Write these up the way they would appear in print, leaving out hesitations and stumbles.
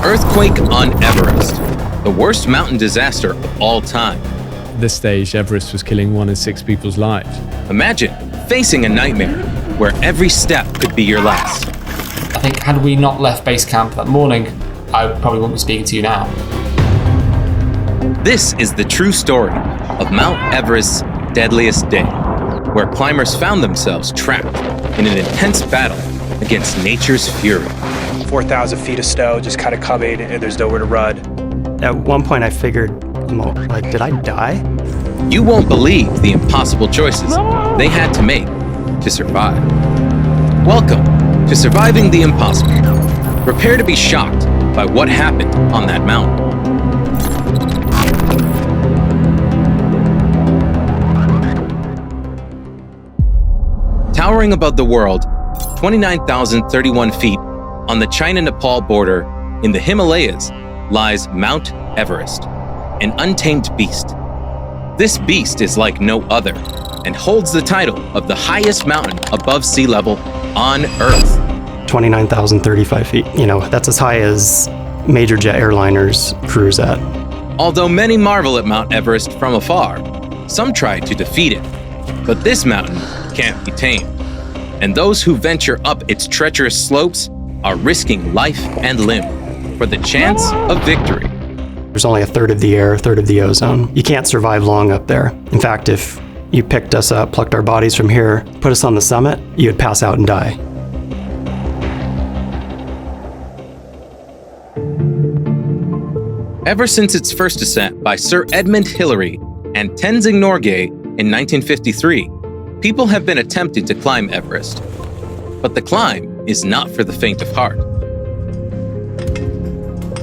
Earthquake on Everest, the worst mountain disaster of all time. At this stage, Everest was killing 1 in 6 people's lives. Imagine facing a nightmare where every step could be your last. I think had we not left base camp that morning, I probably wouldn't be speaking to you now. This is the true story of Mount Everest's deadliest day, where climbers found themselves trapped in an intense battle against nature's fury. 4,000 feet of snow, just kind of coming, and there's nowhere to run. At one point I figured, like, did I die? You won't believe the impossible choices they had to make to survive. Welcome to Surviving the Impossible. Prepare to be shocked by what happened on that mountain. Towering above the world, 29,031 feet on the China-Nepal border in the Himalayas lies Mount Everest, an untamed beast. This beast is like no other and holds the title of the highest mountain above sea level on Earth. 29,035 feet. That's as high as major jet airliners cruise at. Although many marvel at Mount Everest from afar, some try to defeat it. But this mountain can't be tamed. And those who venture up its treacherous slopes are risking life and limb for the chance of victory. There's only a third of the air, a third of the ozone. You can't survive long up there. In fact, if you picked us up, plucked our bodies from here, put us on the summit, you would pass out and die. Ever since its first ascent by Sir Edmund Hillary and Tenzing Norgay in 1953, people have been attempting to climb Everest. But the climb is not for the faint of heart.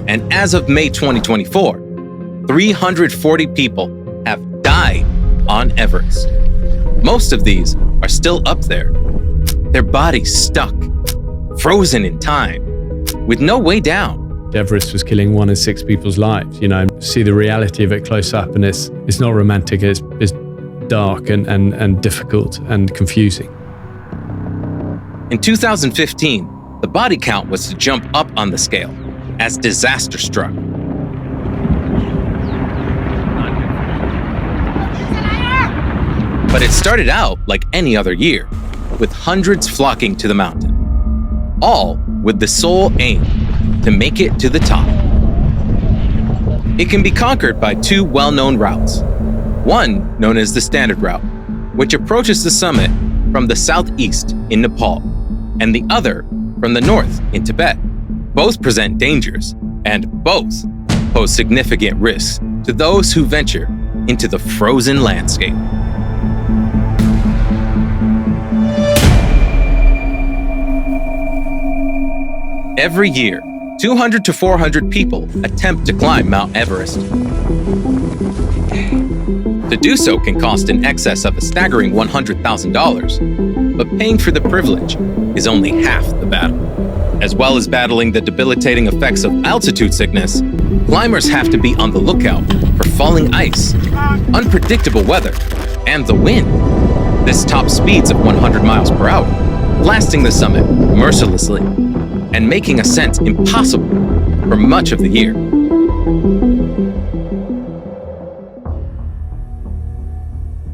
And as of May 2024, 340 people have died on Everest. Most of these are still up there, their bodies stuck, frozen in time, with no way down. Everest was killing 1 in 6 people's lives. See the reality of it close up, and it's not romantic, it's dark and difficult and confusing. In 2015, the body count was to jump up on the scale as disaster struck. But it started out like any other year, with hundreds flocking to the mountain, all with the sole aim to make it to the top. It can be conquered by 2 well-known routes. One known as the Standard Route, which approaches the summit from the southeast in Nepal, and the other from the north in Tibet. Both present dangers, and both pose significant risks to those who venture into the frozen landscape. Every year, 200 to 400 people attempt to climb Mount Everest. To do so can cost in excess of a staggering $100,000, but paying for the privilege is only half the battle. As well as battling the debilitating effects of altitude sickness, climbers have to be on the lookout for falling ice, unpredictable weather, and the wind. This tops speeds of 100 miles per hour, blasting the summit mercilessly and making ascent impossible for much of the year.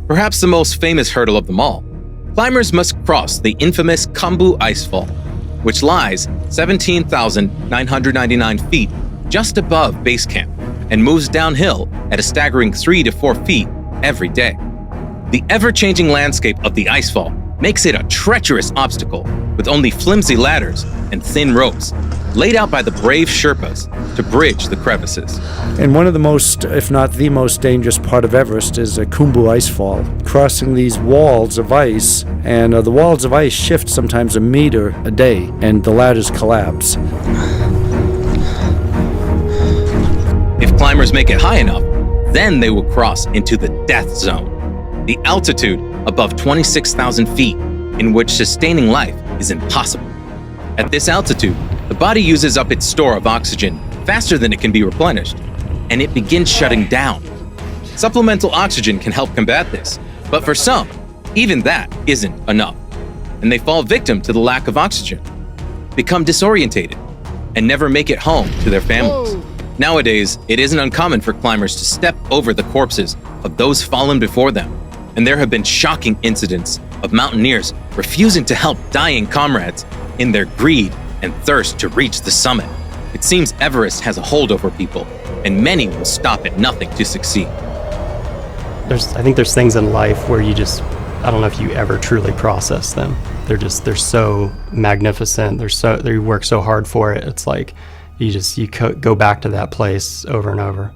Perhaps the most famous hurdle of them all, climbers must cross the infamous Khumbu Icefall, which lies 17,999 feet just above base camp and moves downhill at a staggering 3 to 4 feet every day. The ever-changing landscape of the icefall makes it a treacherous obstacle with only flimsy ladders and thin ropes laid out by the brave Sherpas to bridge the crevices. And one of the most, if not the most dangerous part of Everest is a Khumbu Icefall, crossing these walls of ice, and the walls of ice shift sometimes a meter a day, and the ladders collapse. If climbers make it high enough, then they will cross into the death zone, the altitude above 26,000 feet, in which sustaining life is impossible. At this altitude, the body uses up its store of oxygen faster than it can be replenished, and it begins shutting down. Supplemental oxygen can help combat this, but for some, even that isn't enough, and they fall victim to the lack of oxygen, become disorientated, and never make it home to their families. Nowadays, it isn't uncommon for climbers to step over the corpses of those fallen before them, and there have been shocking incidents of mountaineers refusing to help dying comrades in their greed and thirst to reach the summit. It seems Everest has a hold over people, and many will stop at nothing to succeed. I think there's things in life where I don't know if you ever truly process them. They're so magnificent. They work so hard for it. It's like you go back to that place over and over.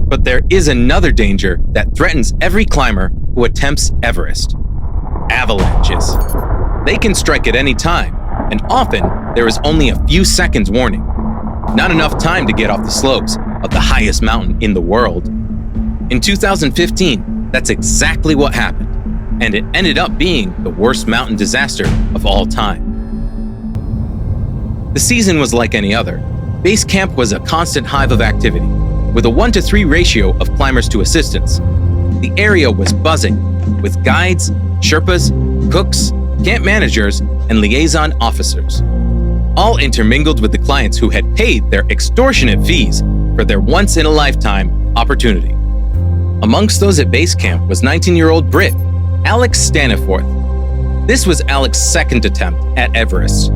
But there is another danger that threatens every climber who attempts Everest: avalanches. They can strike at any time, and often there is only a few seconds warning. Not enough time to get off the slopes of the highest mountain in the world. In 2015, that's exactly what happened, and it ended up being the worst mountain disaster of all time. The season was like any other. Base camp was a constant hive of activity, with a 1-to-3 ratio of climbers to assistants. The area was buzzing with guides, Sherpas, cooks, camp managers, and liaison officers, all intermingled with the clients who had paid their extortionate fees for their once-in-a-lifetime opportunity. Amongst those at base camp was 19-year-old Brit, Alex Staniforth. This was Alex's second attempt at Everest.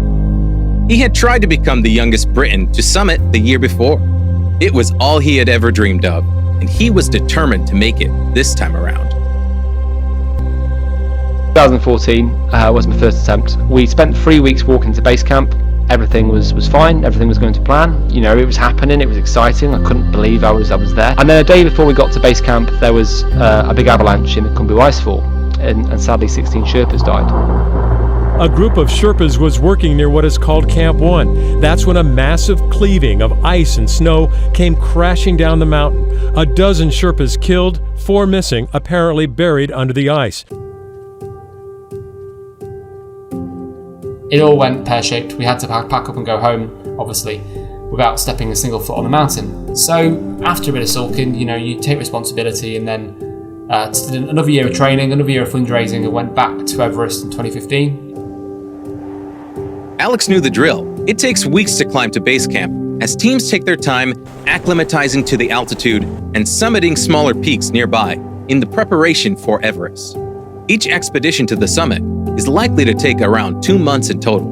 He had tried to become the youngest Briton to summit the year before. It was all he had ever dreamed of, and he was determined to make it this time around. 2014 was my first attempt. We spent 3 weeks walking to base camp. Everything was fine, everything was going to plan. You know, it was happening, it was exciting. I couldn't believe I was there. And then a day before we got to base camp, there was a big avalanche in the Khumbu Icefall, and sadly 16 Sherpas died. A group of Sherpas was working near what is called Camp 1. That's when a massive cleaving of ice and snow came crashing down the mountain. A dozen Sherpas killed, 4 missing, apparently buried under the ice. It all went pear-shaped. We had to pack up and go home, obviously, without stepping a single foot on the mountain. So after a bit of sulking, you take responsibility, and then did another year of training, another year of fundraising, and went back to Everest in 2015. Alex knew the drill. It takes weeks to climb to base camp, as teams take their time acclimatizing to the altitude and summiting smaller peaks nearby in the preparation for Everest. Each expedition to the summit is likely to take around 2 months in total.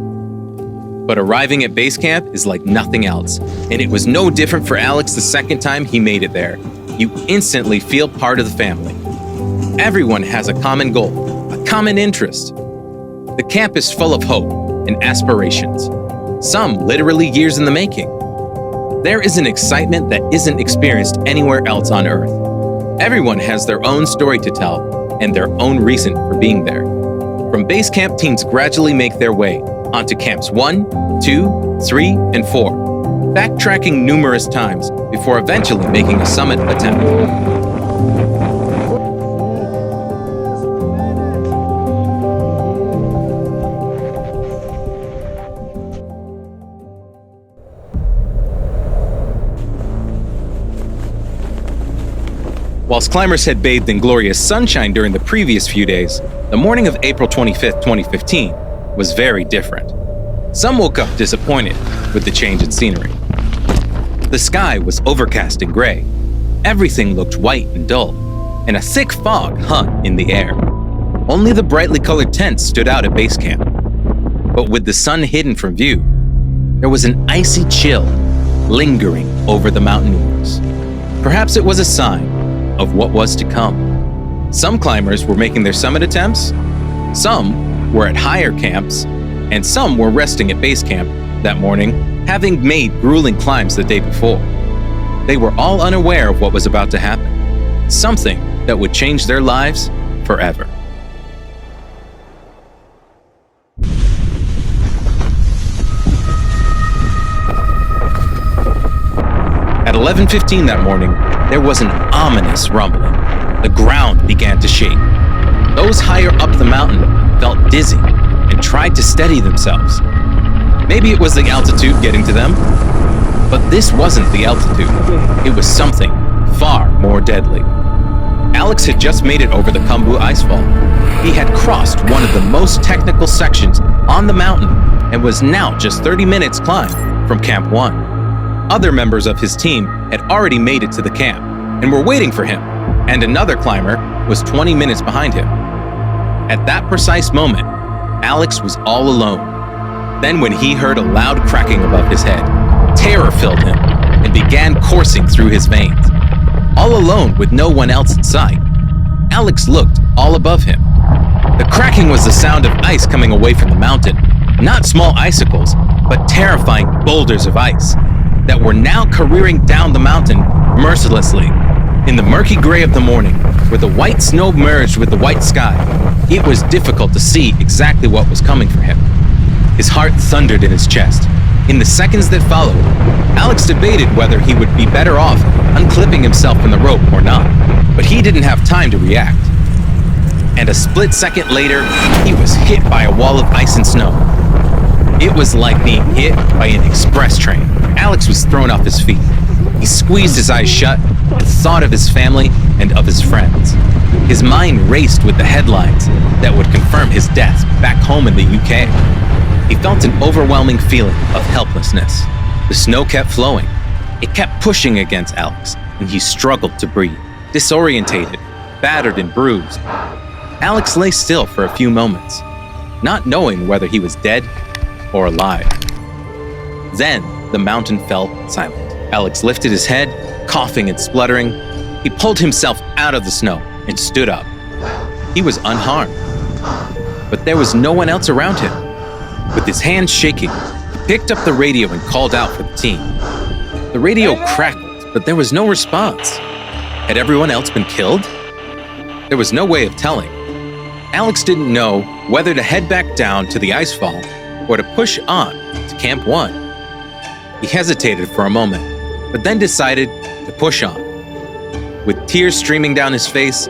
But arriving at base camp is like nothing else, and it was no different for Alex the second time he made it there. You instantly feel part of the family. Everyone has a common goal, a common interest. The camp is full of hope and aspirations, some literally years in the making. There is an excitement that isn't experienced anywhere else on Earth. Everyone has their own story to tell and their own reason for being there. From base camp, teams gradually make their way onto camps 1, 2, 3, and 4, backtracking numerous times before eventually making a summit attempt. Whilst climbers had bathed in glorious sunshine during the previous few days, the morning of April 25th, 2015 was very different. Some woke up disappointed with the change in scenery. The sky was overcast and gray. Everything looked white and dull, and a thick fog hung in the air. Only the brightly colored tents stood out at base camp. But with the sun hidden from view, there was an icy chill lingering over the mountaineers. Perhaps it was a sign of what was to come. Some climbers were making their summit attempts, some were at higher camps, and some were resting at base camp that morning, having made grueling climbs the day before. They were all unaware of what was about to happen, something that would change their lives forever. At 11:15 that morning, there was an ominous rumbling. The ground began to shake. Those higher up the mountain felt dizzy and tried to steady themselves. Maybe it was the altitude getting to them, but this wasn't the altitude. It was something far more deadly. Alex had just made it over the Khumbu icefall. He had crossed one of the most technical sections on the mountain and was now just 30 minutes climb from Camp 1. Other members of his team had already made it to the camp and were waiting for him, and another climber was 20 minutes behind him. At that precise moment, Alex was all alone. Then when he heard a loud cracking above his head, terror filled him and began coursing through his veins. All alone with no one else in sight, Alex looked all above him. The cracking was the sound of ice coming away from the mountain, not small icicles, but terrifying boulders of ice that were now careering down the mountain mercilessly. In the murky gray of the morning, where the white snow merged with the white sky, it was difficult to see exactly what was coming for him. His heart thundered in his chest. In the seconds that followed, Alex debated whether he would be better off unclipping himself from the rope or not, but he didn't have time to react. And a split second later, he was hit by a wall of ice and snow. It was like being hit by an express train. Alex was thrown off his feet. He squeezed his eyes shut and thought of his family and of his friends. His mind raced with the headlines that would confirm his death back home in the UK. He felt an overwhelming feeling of helplessness. The snow kept flowing. It kept pushing against Alex, and he struggled to breathe, disorientated, battered and bruised. Alex lay still for a few moments, not knowing whether he was dead or alive. Then the mountain fell silent. Alex lifted his head, coughing and spluttering. He pulled himself out of the snow and stood up. He was unharmed, but there was no one else around him. With his hands shaking, he picked up the radio and called out for the team. The radio crackled, but there was no response. Had everyone else been killed? There was no way of telling. Alex didn't know whether to head back down to the icefall or to push on to Camp 1. He hesitated for a moment, but then decided to push on. With tears streaming down his face,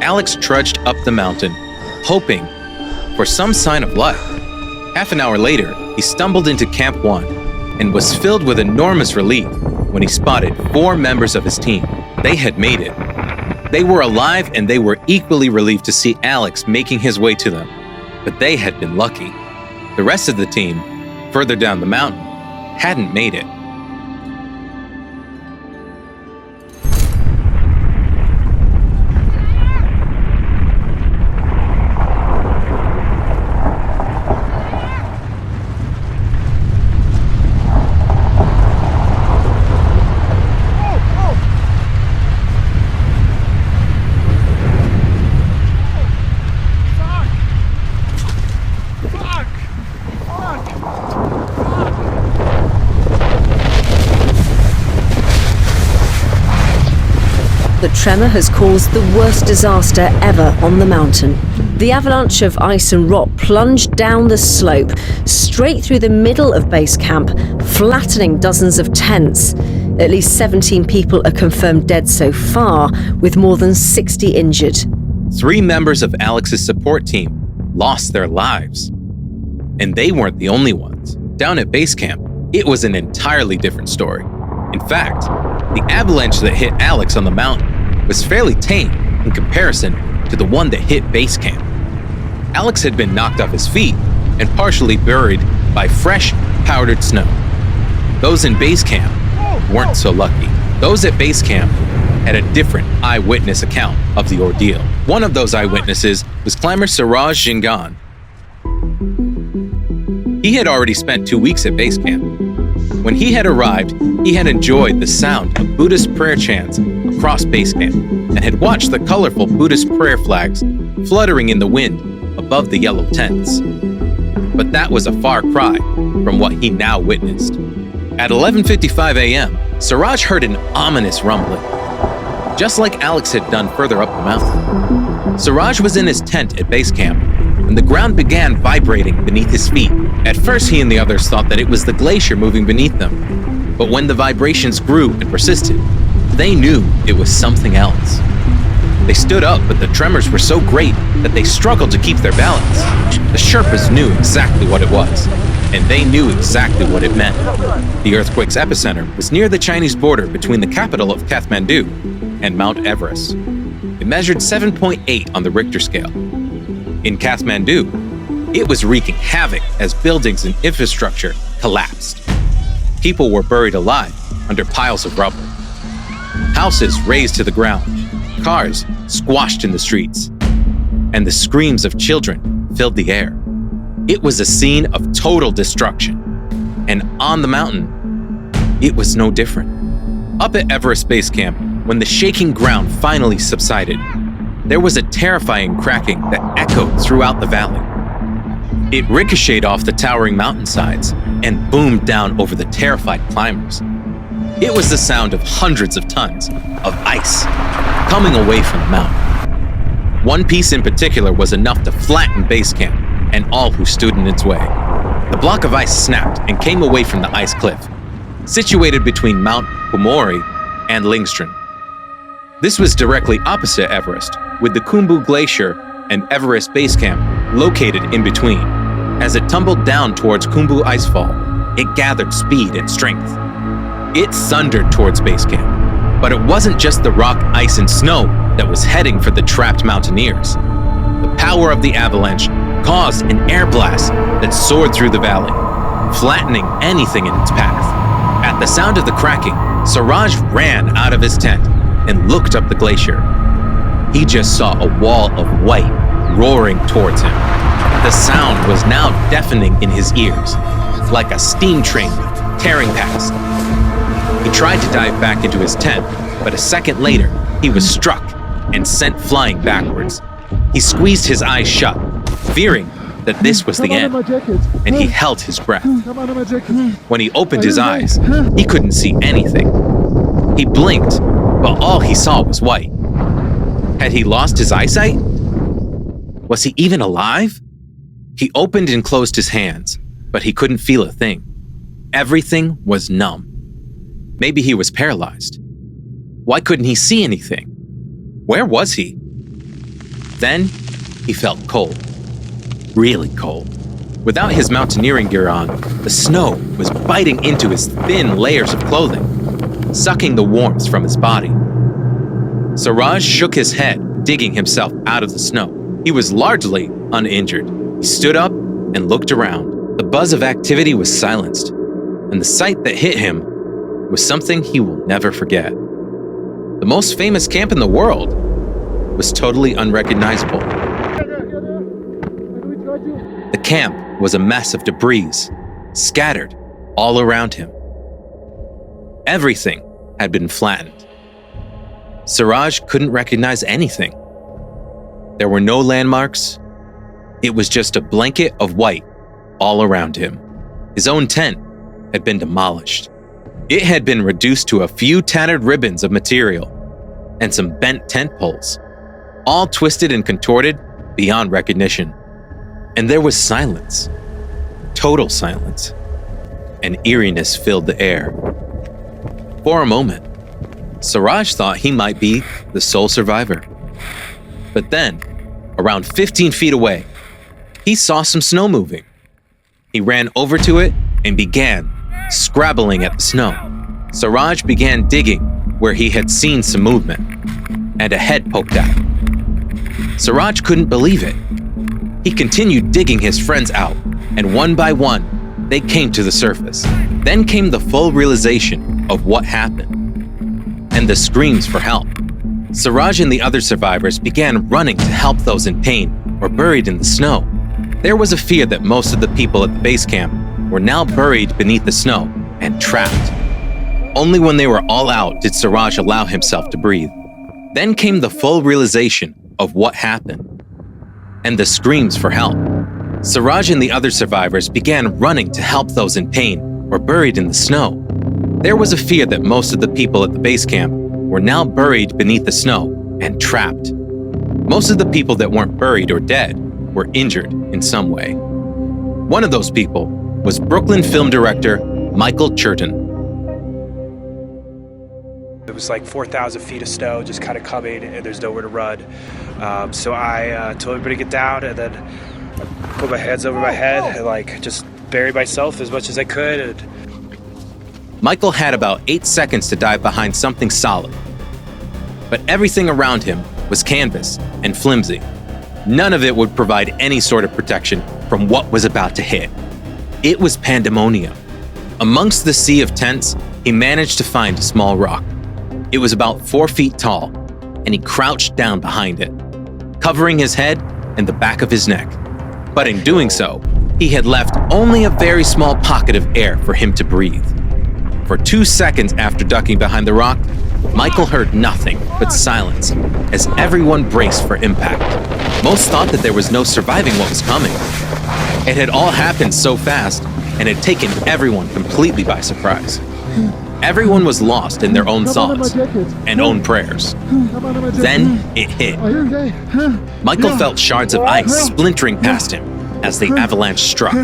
Alex trudged up the mountain, hoping for some sign of life. Half an hour later, he stumbled into Camp 1 and was filled with enormous relief when he spotted 4 members of his team. They had made it. They were alive, and they were equally relieved to see Alex making his way to them. But they had been lucky. The rest of the team, further down the mountain, hadn't made it. The tremor has caused the worst disaster ever on the mountain. The avalanche of ice and rock plunged down the slope, straight through the middle of base camp, flattening dozens of tents. At least 17 people are confirmed dead so far, with more than 60 injured. 3 members of Alex's support team lost their lives. And they weren't the only ones. Down at base camp, it was an entirely different story. In fact, the avalanche that hit Alex on the mountain was fairly tame in comparison to the one that hit base camp. Alex had been knocked off his feet and partially buried by fresh, powdered snow. Those in base camp weren't so lucky. Those at base camp had a different eyewitness account of the ordeal. One of those eyewitnesses was climber Suraj Jingan. He had already spent 2 weeks at base camp. When he had arrived, he had enjoyed the sound of Buddhist prayer chants across base camp and had watched the colorful Buddhist prayer flags fluttering in the wind above the yellow tents. But that was a far cry from what he now witnessed. At 11:55 a.m., Suraj heard an ominous rumbling, just like Alex had done further up the mountain. Suraj was in his tent at base camp when the ground began vibrating beneath his feet. At first, he and the others thought that it was the glacier moving beneath them. But when the vibrations grew and persisted, they knew it was something else. They stood up, but the tremors were so great that they struggled to keep their balance. The Sherpas knew exactly what it was, and they knew exactly what it meant. The earthquake's epicenter was near the Chinese border between the capital of Kathmandu and Mount Everest. It measured 7.8 on the Richter scale. In Kathmandu, it was wreaking havoc as buildings and infrastructure collapsed. People were buried alive under piles of rubble. Houses razed to the ground, cars squashed in the streets, and the screams of children filled the air. It was a scene of total destruction. And on the mountain, it was no different. Up at Everest Base Camp, when the shaking ground finally subsided, there was a terrifying cracking that echoed throughout the valley. It ricocheted off the towering mountainsides and boomed down over the terrified climbers. It was the sound of hundreds of tons of ice coming away from the mountain. One piece in particular was enough to flatten base camp and all who stood in its way. The block of ice snapped and came away from the ice cliff, situated between Mount Pumori and Lingstrand. This was directly opposite Everest, with the Khumbu Glacier and Everest Base Camp located in between. As it tumbled down towards Khumbu Icefall, it gathered speed and strength. It thundered towards base camp, but it wasn't just the rock, ice, and snow that was heading for the trapped mountaineers. The power of the avalanche caused an air blast that soared through the valley, flattening anything in its path. At the sound of the cracking, Suraj ran out of his tent and looked up the glacier. He just saw a wall of white roaring towards him. The sound was now deafening in his ears, like a steam train tearing past. He tried to dive back into his tent, but a second later, he was struck and sent flying backwards. He squeezed his eyes shut, fearing that this was the end, and he held his breath. When he opened his eyes, he couldn't see anything. He blinked, but all he saw was white. Had he lost his eyesight? Was he even alive? He opened and closed his hands, but he couldn't feel a thing. Everything was numb. Maybe he was paralyzed. Why couldn't he see anything? Where was he? Then he felt cold. Really cold. Without his mountaineering gear on, the snow was biting into his thin layers of clothing, sucking the warmth from his body. Suraj shook his head, digging himself out of the snow. He was largely uninjured. He stood up and looked around. The buzz of activity was silenced, and the sight that hit him was something he will never forget. The most famous camp in the world was totally unrecognizable. The camp was a mess of debris, scattered all around him. Everything had been flattened. Suraj couldn't recognize anything. There were no landmarks. It was just a blanket of white all around him. His own tent had been demolished. It had been reduced to a few tattered ribbons of material and some bent tent poles, all twisted and contorted beyond recognition. And there was silence, total silence. An eeriness filled the air. For a moment, Suraj thought he might be the sole survivor. But then, around 15 feet away, he saw some snow moving. He ran over to it and began scrabbling at the snow. Suraj began digging where he had seen some movement, and a head poked out. Suraj couldn't believe it. He continued digging his friends out, and one by one, they came to the surface. Then came the full realization of what happened, and the screams for help. Suraj and the other survivors began running to help those in pain or buried in the snow. There was a fear that most of the people at the base camp were now buried beneath the snow and trapped. Only when they were all out did Suraj allow himself to breathe. Then came the full realization of what happened, and the screams for help. Suraj and the other survivors began running to help those in pain or buried in the snow. There was a fear that most of the people at the base camp were now buried beneath the snow and trapped. Most of the people that weren't buried or dead were injured in some way. One of those people was Brooklyn film director Michael Churton. It was like 4,000 feet of snow just kind of coming, and there's nowhere to run. So I told everybody to get down, and then put my hands over my head and like just bury myself as much as I could. And Michael had about 8 seconds to dive behind something solid, but everything around him was canvas and flimsy. None of it would provide any sort of protection from what was about to hit. It was pandemonium. Amongst the sea of tents, he managed to find a small rock. It was about 4 feet tall, and he crouched down behind it, covering his head and the back of his neck. But in doing so, he had left only a very small pocket of air for him to breathe. For 2 seconds after ducking behind the rock, Michael heard nothing but silence as everyone braced for impact. Most thought that there was no surviving what was coming. It had all happened so fast and had taken everyone completely by surprise. Everyone was lost in their own thoughts and own prayers. Then it hit. Michael felt shards of ice splintering past him as the avalanche struck.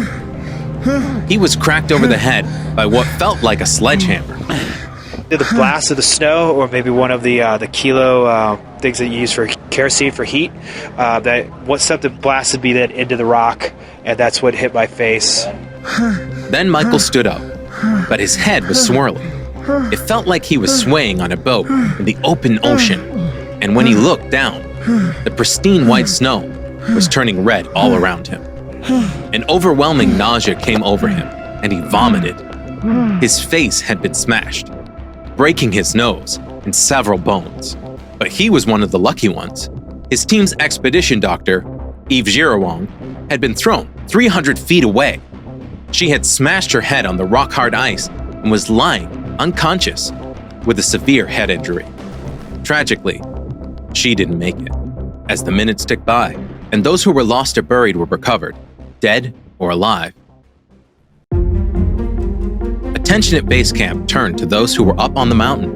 He was cracked over the head by what felt like a sledgehammer. The blast of the snow, or maybe one of the kilo things that you use for kerosene for heat, that what something blasted me then into the rock, and that's what hit my face. Then Michael stood up, but his head was swirling. It felt like he was swaying on a boat in the open ocean, and when he looked down, the pristine white snow was turning red all around him. An overwhelming nausea came over him, and he vomited. His face had been smashed, breaking his nose and several bones. But he was one of the lucky ones. His team's expedition doctor, Eve Girawong, had been thrown 300 feet away. She had smashed her head on the rock-hard ice and was lying unconscious with a severe head injury. Tragically, she didn't make it. As the minutes ticked by, and those who were lost or buried were recovered, dead or alive. Attention at base camp turned to those who were up on the mountain.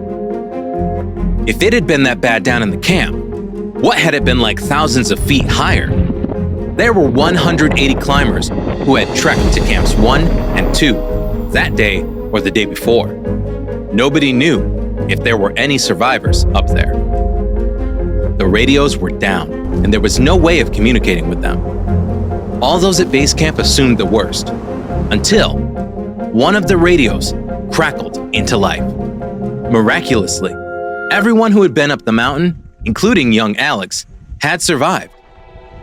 If it had been that bad down in the camp, what had it been like thousands of feet higher? There were 180 climbers who had trekked to camps 1 and 2 that day or the day before. Nobody knew if there were any survivors up there. The radios were down, and there was no way of communicating with them. All those at base camp assumed the worst, until one of the radios crackled into life. Miraculously, everyone who had been up the mountain, including young Alex, had survived.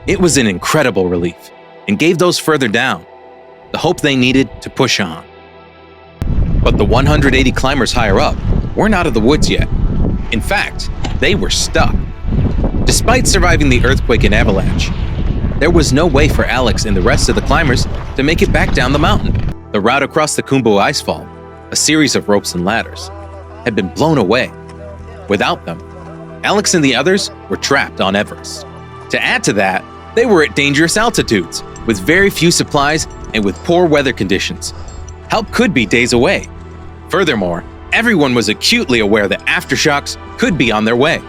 It was an incredible relief and gave those further down the hope they needed to push on. But the 180 climbers higher up weren't out of the woods yet. In fact, they were stuck. Despite surviving the earthquake and avalanche, there was no way for Alex and the rest of the climbers to make it back down the mountain. The route across the Khumbu Icefall, a series of ropes and ladders, had been blown away. Without them, Alex and the others were trapped on Everest. To add to that, they were at dangerous altitudes, with very few supplies and with poor weather conditions. Help could be days away. Furthermore, everyone was acutely aware that aftershocks could be on their way.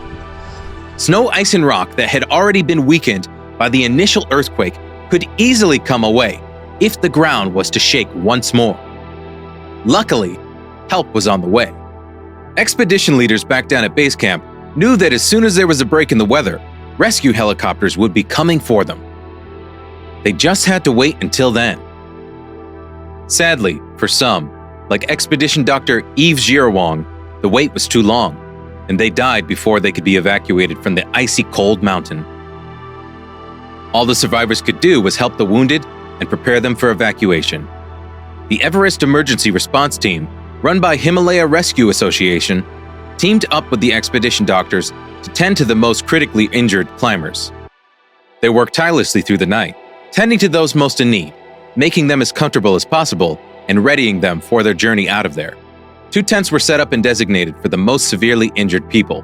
Snow, ice, and rock that had already been weakened by the initial earthquake could easily come away if the ground was to shake once more. Luckily, help was on the way. Expedition leaders back down at base camp knew that as soon as there was a break in the weather, rescue helicopters would be coming for them. They just had to wait until then. Sadly, for some, like Expedition Dr. Eve Girawong, the wait was too long, and they died before they could be evacuated from the icy cold mountain. All the survivors could do was help the wounded and prepare them for evacuation. The Everest Emergency Response Team, run by Himalaya Rescue Association, teamed up with the expedition doctors to tend to the most critically injured climbers. They worked tirelessly through the night, tending to those most in need, making them as comfortable as possible and readying them for their journey out of there. 2 tents were set up and designated for the most severely injured people.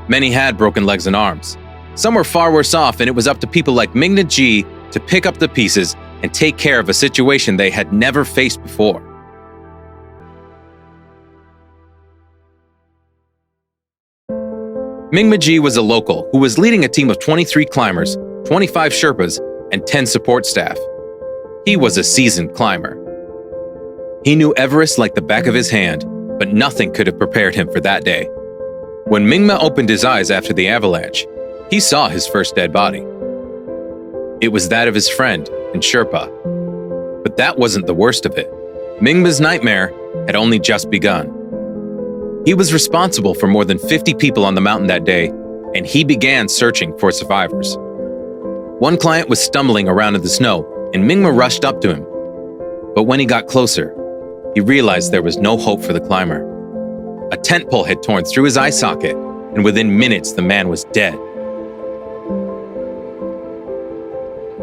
Many had broken legs and arms. Some were far worse off, and it was up to people like Mingma G to pick up the pieces and take care of a situation they had never faced before. Mingma G was a local who was leading a team of 23 climbers, 25 Sherpas, and 10 support staff. He was a seasoned climber. He knew Everest like the back of his hand, but nothing could have prepared him for that day. When Mingma opened his eyes after the avalanche, he saw his first dead body. It was that of his friend and Sherpa. But that wasn't the worst of it. Mingma's nightmare had only just begun. He was responsible for more than 50 people on the mountain that day, and he began searching for survivors. One client was stumbling around in the snow, and Mingma rushed up to him. But when he got closer, he realized there was no hope for the climber. A tent pole had torn through his eye socket, and within minutes the man was dead.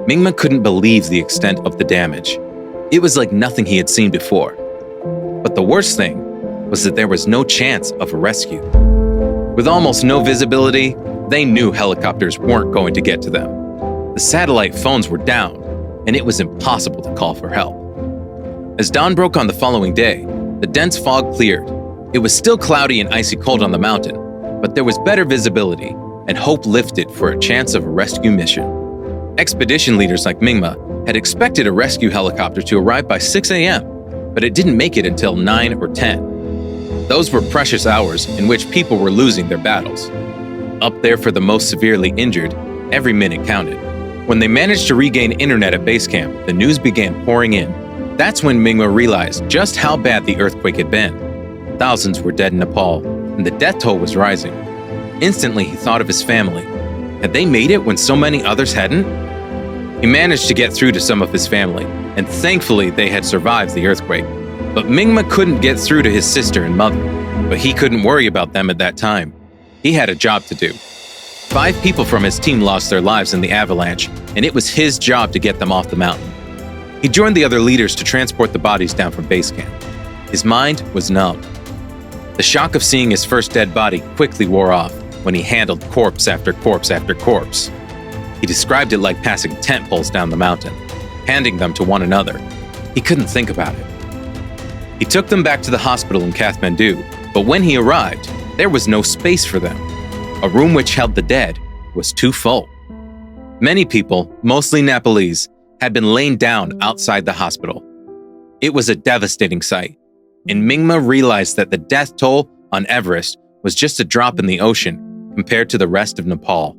Mingma couldn't believe the extent of the damage. It was like nothing he had seen before. But the worst thing was that there was no chance of a rescue. With almost no visibility, they knew helicopters weren't going to get to them. The satellite phones were down, and it was impossible to call for help. As dawn broke on the following day, the dense fog cleared. It was still cloudy and icy cold on the mountain, but there was better visibility, and hope lifted for a chance of a rescue mission. Expedition leaders like Mingma had expected a rescue helicopter to arrive by 6 a.m., but it didn't make it until 9 or 10. Those were precious hours in which people were losing their battles. Up there for the most severely injured, every minute counted. When they managed to regain internet at base camp, the news began pouring in. That's when Mingma realized just how bad the earthquake had been. Thousands were dead in Nepal, and the death toll was rising. Instantly, he thought of his family. Had they made it when so many others hadn't? He managed to get through to some of his family, and thankfully they had survived the earthquake. But Mingma couldn't get through to his sister and mother, but he couldn't worry about them at that time. He had a job to do. 5 people from his team lost their lives in the avalanche, and it was his job to get them off the mountain. He joined the other leaders to transport the bodies down from base camp. His mind was numb. The shock of seeing his first dead body quickly wore off when he handled corpse after corpse after corpse. He described it like passing tent poles down the mountain, handing them to one another. He couldn't think about it. He took them back to the hospital in Kathmandu, but when he arrived, there was no space for them. A room which held the dead was too full. Many people, mostly Nepalese, had been laid down outside the hospital. It was a devastating sight, and Mingma realized that the death toll on Everest was just a drop in the ocean compared to the rest of Nepal.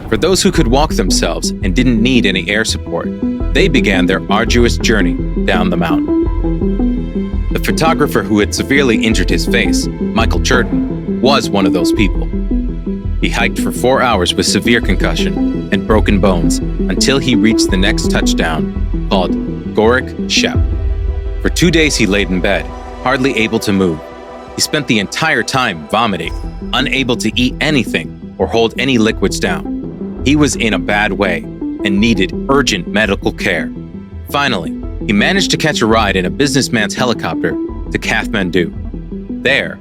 For those who could walk themselves and didn't need any air support, they began their arduous journey down the mountain. The photographer who had severely injured his face, Michael Churton, was one of those people. He hiked for 4 hours with severe concussion and broken bones until he reached the next touchdown, called Gorik Shep. For 2 days he laid in bed, hardly able to move. He spent the entire time vomiting, unable to eat anything or hold any liquids down. He was in a bad way and needed urgent medical care. Finally, he managed to catch a ride in a businessman's helicopter to Kathmandu. There,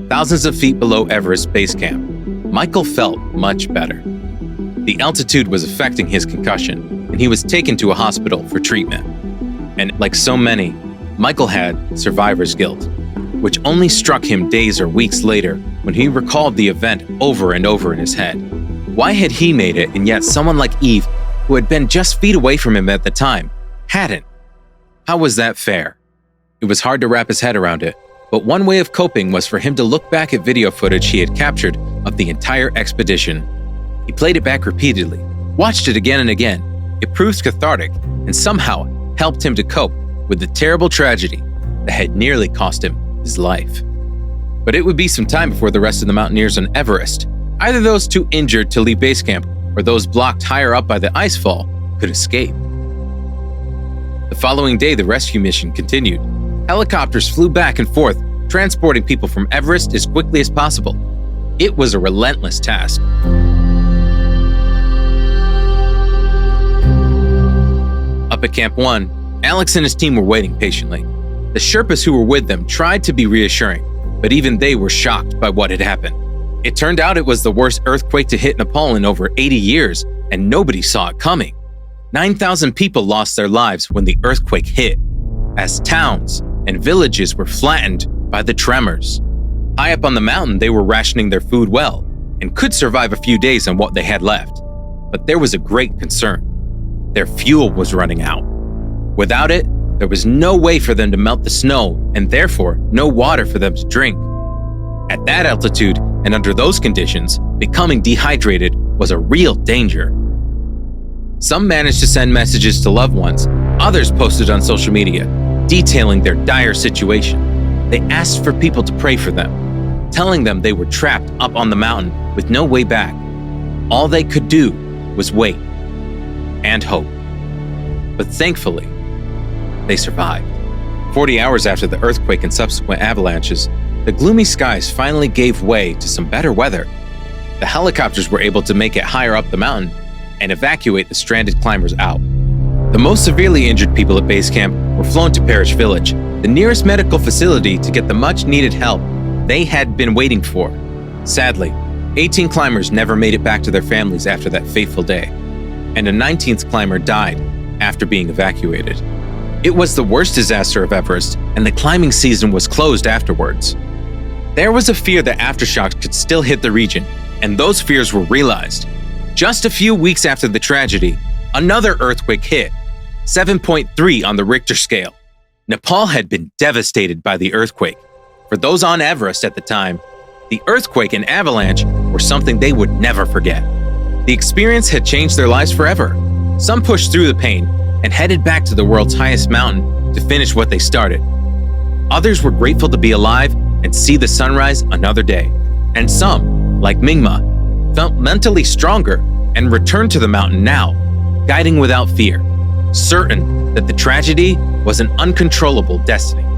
thousands of feet below Everest base camp, Michael felt much better. The altitude was affecting his concussion, and he was taken to a hospital for treatment. And like so many, Michael had survivor's guilt, which only struck him days or weeks later when he recalled the event over and over in his head. Why had he made it, and yet someone like Eve, who had been just feet away from him at the time, hadn't? How was that fair? It was hard to wrap his head around it, but one way of coping was for him to look back at video footage he had captured of the entire expedition. He played it back repeatedly, watched it again and again. It proved cathartic and somehow helped him to cope with the terrible tragedy that had nearly cost him his life. But it would be some time before the rest of the mountaineers on Everest, either those too injured to leave base camp or those blocked higher up by the icefall, could escape. The following day, the rescue mission continued. Helicopters flew back and forth, transporting people from Everest as quickly as possible. It was a relentless task. Up at Camp 1, Alex and his team were waiting patiently. The Sherpas who were with them tried to be reassuring, but even they were shocked by what had happened. It turned out it was the worst earthquake to hit Nepal in over 80 years, and nobody saw it coming. 9,000 people lost their lives when the earthquake hit, as towns and villages were flattened by the tremors. High up on the mountain, they were rationing their food well and could survive a few days on what they had left. But there was a great concern. Their fuel was running out. Without it, there was no way for them to melt the snow and therefore no water for them to drink. At that altitude and under those conditions, becoming dehydrated was a real danger. Some managed to send messages to loved ones. Others posted on social media, detailing their dire situation. They asked for people to pray for them. telling them they were trapped up on the mountain with no way back. All they could do was wait and hope. But thankfully, they survived. 40 hours after the earthquake and subsequent avalanches, the gloomy skies finally gave way to some better weather. The helicopters were able to make it higher up the mountain and evacuate the stranded climbers out. The most severely injured people at base camp were flown to Parish Village, the nearest medical facility, to get the much-needed help they had been waiting for. Sadly, 18 climbers never made it back to their families after that fateful day, and a 19th climber died after being evacuated. It was the worst disaster of Everest, and the climbing season was closed afterwards. There was a fear that aftershocks could still hit the region, and those fears were realized. Just a few weeks after the tragedy, another earthquake hit, 7.3 on the Richter scale. Nepal had been devastated by the earthquake. For those on Everest at the time, the earthquake and avalanche were something they would never forget. The experience had changed their lives forever. Some pushed through the pain and headed back to the world's highest mountain to finish what they started. Others were grateful to be alive and see the sunrise another day. And some, like Mingma, felt mentally stronger and returned to the mountain now, guiding without fear, certain that the tragedy was an uncontrollable destiny.